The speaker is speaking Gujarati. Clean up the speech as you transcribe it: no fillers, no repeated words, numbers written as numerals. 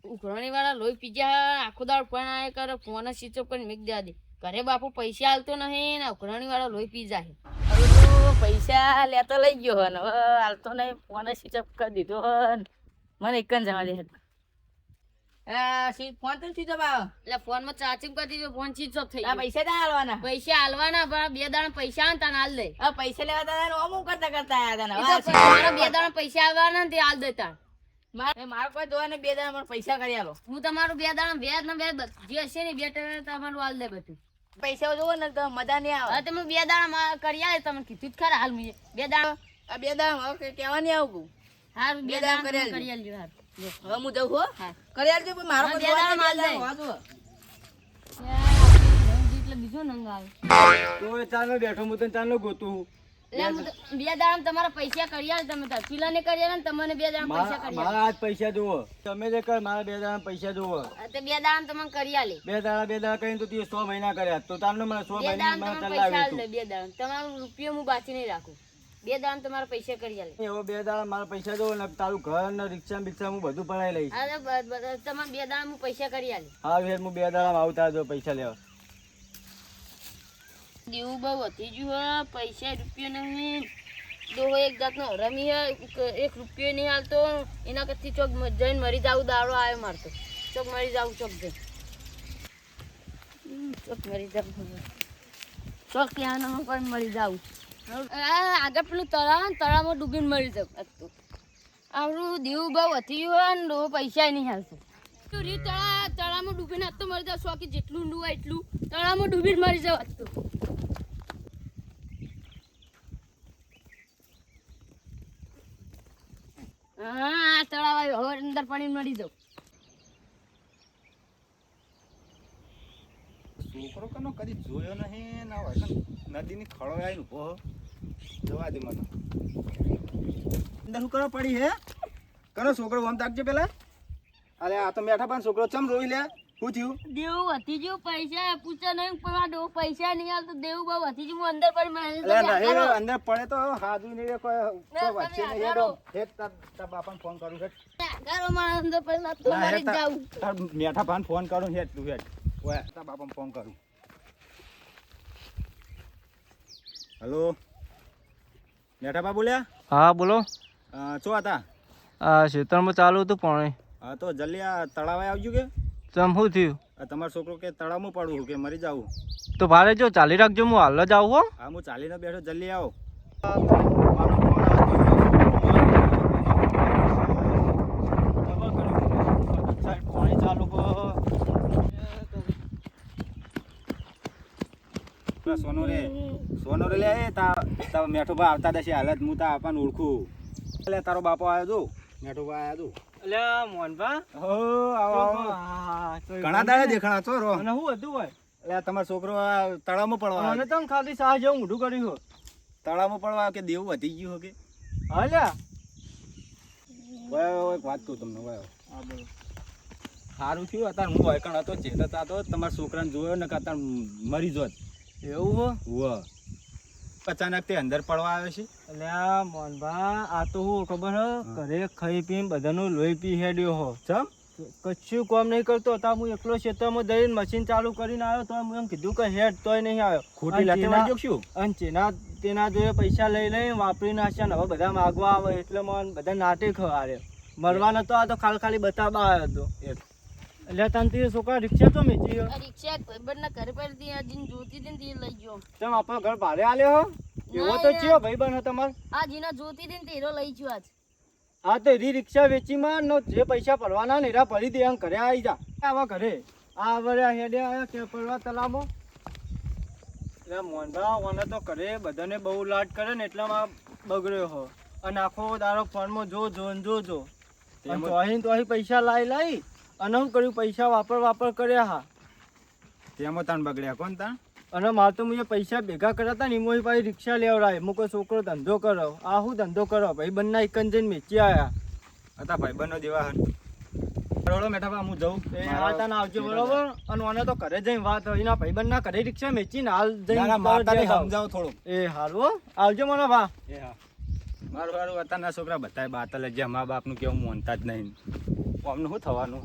ઉઘરાણી વાળા લોહી પીજા આખો દાળ ફોન આયા કરે ફોન સ્વિચ ઓફ કરીને મેક દેવા દે ઘરે બાપુ પૈસા હાલતો નહીં ને ઉઘરાણી વાળા લોહી પી જાય હવે તો પૈસા લેતો લઈ ગયો હન હવે હાલતો નહીં ફોન સ્વિચ ઓફ કરી દીધો હન મને એક જ જવા દે ફોન તો સ્વિચ ઓફ આવ્યો એટલે ફોન માં ચાર્જિંગ કરી દીધો ફોન સ્વિચ ઓફ થઈ ગયો પૈસા ના હાલવાના પણ 2 દાડા પૈસા આન તને હાલ દે પૈસા લેવા તા ઓમ કરતા કરતા આયા મારા 2 દાડા પૈસા આવવાના તે હાલ દેતા મારો કોઈ દોવા ને 2 દાડા મને પૈસા કરી આલો હું તમારું 2 દાડા વ્યાજ ને વ્યાજ જે હશે ને 2 ટકા તમારું હાલ દે બધું પૈસા જોવો ને તો મજા નહીં આવે હવે તમે 2 દાડા કરી આલે તમે કીધું જ ખરા હાલ મુજે 2 દાડા આ 2 દાડા હવે કેવા નહીં આવું હારું 2 દાડા કરી આલજો હાર હવે હું જઉં હો કરી આલજો પણ મારો 2 દાડા માલ દે એટલે બીજો નંગ આવે તો ચાલો બેઠો હું તને ચાલો ગોતું એટલે 2 દાડા તમારા પૈસા કરી આલ તમે તાર પીલાને કરી આલ ને તમને 2 દાડા પૈસા કરી આલ મારા આજ પૈસા જોવો તમે જે કર મારા 2 દાડા પૈસા જોવો તે 2 દાડા તમને કરી આલે 2 દાડા કરીને તો તું 100 મહિના કર્યા તો તારનો મને 100 મહિના મને પૈસા ચલાવી આલ દે 2 દાડા તમારો રૂપિયો હું બાકી નહીં રાખું 2 દાડા તમારા પૈસા કરી આલે એવો 2 દાડા મારા પૈસા જોવો ને તારું ઘર ને રિક્ષા બિક્ષા હું બધું ભરાઈ લઈશ અરે તમારા 2 દાડા હું પૈસા કરી આલે હા વેર હું 2 દાડા આવતા જો પૈસા લેવા દેવું બહુ વધી ગયું પૈસા રૂપિયો નહીં દોહો એક જાતનો રમી હે 1 રૂપિયો નહીં હાલતો એના કરતી ચોક જઈને મરી જાવ દાડો આવ્યો મારતો ચોક મરી જાવ ચોક જઈ ચોક મરી જાવ ચોક ક્યાં ન કોઈ મરી જાવ આગળ પેલું તળાવમાં ડૂબીને મરી જાવ આપણું દેવું બહુ વધી ગયું ને દોહો પૈસા નહીં હાલતો તળાવમાં ડૂબીને આજ તો મરી જાવ શોખી જેટલું ઊંડું હોય એટલું તળાવમાં ડૂબીને મરી જાવ આજ તો હા તળાવ આવ્યો હવે અંદર પાણી મળી જાવ છોકરો કનો કદી જોયો નહીં ના હોય નદીની ખળો આવીને ઉભો જવા દે મને અંદર શું કરવા પડી હે કનો છોકરો આમ તાકજો પેલા અરે આ તો મેઠા પણ છોકરો ચમ રોઈ લે શું થયું દેવું વધી ગયું પૈસા પૂછે નહીં પણ આ ડો પૈસા નહીં હાલતો દેવું બહુ વધી ગયું અંદર પણ અંદર પડે તો હાજુ નહીં કોઈ વચ્ચે નહીં હેડો હે તાર બાપાને ફોન કરું હે ગારો મારા અંદર પણ તો મરી જાવ તાર મેઠા પાન ફોન કરું હે તું હે ઓય તાર બાપાને ફોન કરું હેલો મેઠા બા બોલ્યા હા બોલો શું હતા ખેતરમાં ચાલુ હતું પાણી હા તો જલ્દી આ તળાવે આવજો કે ચમ શું થયું તમારો છોકરો કે તળાવમાં પડવું કે મરી જાવું તો ભારે જો ચાલી રાખજો હું હાલ જ આવું હો હા હું ચાલીને બેઠો જલ્દી આવો પાણી ચાલુ સોનો રે લે તા મેઠો ભાઈ આવતા દશે હાલત હું તા આપણને ઓળખું એટલે તારો બાપો આવ્યો તું મેઠો ભાઈ આવ્યો તું અલ્યા મોહનભા હો આવો ઘણા દાડે દેખાણા છો રો અને શું હતું હોય એટલે તમારો છોકરો તળાવમાં પડવા અને તમે ખાલી સાહ જેવું મોઢું કર્યું તળાવમાં પડવા કે દેવું વધી ગયું કે અલ્યા એક વાત કહું તમને હા બોલો સારું થયું અત્યારે હું વાયકણ હતો ચેતતા હતો તમારા છોકરાને જોયો ને કે અત્યારે મરી જોત એવું હો અચાનક તે અંદર પડવા આવે છે અલ્યા મોહનભા આ તો હું ખબર હે ઘરે ખાઈ પીને બધાનું લોહી પી હેડ્યો હો ચમ કશું કામ નહીં કરતો હતા હું એકલો ક્ષેત્રમાં જઈને મશીન ચાલુ કરીને આવ્યો તો હું એમ કીધું કે હેડ તોય નહીં આવ્યો ખોટી લાતે વાગ્યો શું અને તેના જોડે પૈસા લઈ વાપરી નાખ્યા ને હવે બધા માગવા આવે એટલે મને બધા નાટે ખવારે મરવાનો તો આ તો ખાલી બતાવવા આવ્યો હતો એટલે તને છોકરા રિક્ષા તો મેચી રિક્ષા ભાઈબંધના ઘરે પર ત્યાં જોતી હતી લઈ ગયો તમે આપણો ઘર ભાડે આલ્યો હો એવો તો ચિયો ભાઈબંધ હો તમાર આ જીના જોતી હતી ને તેરો લઈ ગયો આજ હા તો એરી રિક્ષા વેચીમાં નો જે પૈસા ભરવાના ને એરા ભરી દે એમ ઘરે આવી જા આવા ઘરે આ વળ્યા હેડે આવ્યા કે પડવા તલામો એટલે મોહનભા ઓને તો ઘરે બધાને બહુ લાડ કરે ને એટલામાં બગડ્યો હો અને આખો દારો ફોનમાં જો તો અહીં પૈસા લાઈ અને હું કર્યું પૈસા વાપર કર્યા હા તેમાં તાન બગડ્યા કોણ તાન અને મારે તો મુજબ પૈસા ભેગા કર્યા હતા ને એમાં પાછી રિક્ષા લેવડાય હું કોઈ છોકરો ધંધો કરો આ શું ધંધો કરો ભાઈ બંને એક જઈને વેચી આવ્યા હતા ભાઈબંધનો જેવા હન રોડો મેઠા હું જઉં એ હાલ તને આવજો બરોબર અને મને તો ઘરે જઈને વાત હોય એના ભાઈ બંને ઘરે રિક્ષા વેચીને હાલ જઈને માતા સમજાવો થોડું એ હારું આવજો મને ભા એ હા મારું અત્યારના છોકરા બધા બાતલ જે મા બાપનું કેવું માનતા જ નહીં અમને શું થવાનું